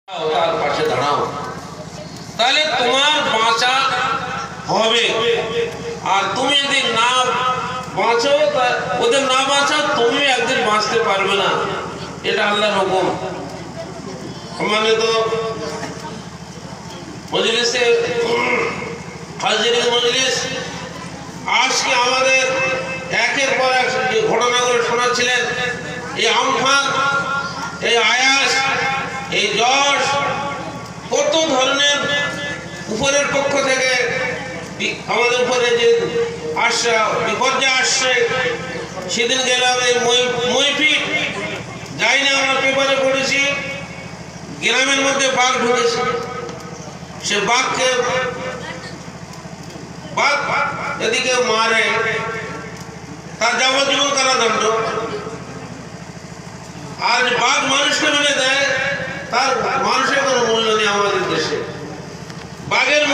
তার পাশে দাঁড়াও, তাহলে তোমার বাঁচা হবে। আর তুমি যদি না বাঁচো, ওদের না বাঁচাও, তুমি একদিন বাঁচতে পারবে না। এটা আল্লাহর হুকুম। সম্মানিত মজলিসে হাজিরিন মজলিস, আজকে আমাদের একের পর এক যে ঘটনাগুলো শোনাচ্ছিলেন, এই আমফান, এই আয়াস, এই যশ, কত ধরনের উপরের পক্ষ থেকে আমাদের উপরে যে আসছে, বিপর্যয় আসছে। সেদিন গেলাম এই মইফিট, যাই না, আমরা পেপারে পড়েছি গ্রামের মধ্যে বাঘ ঢুকেছে। সে বাঘকে যদি কেউ মারে, তার যাবজ্জীবন কারাদণ্ড। আর বাঘ মানুষকে মেরে দেয়, তার মানুষের কোনো মূল্য নেই আমাদের দেশে। বাঘের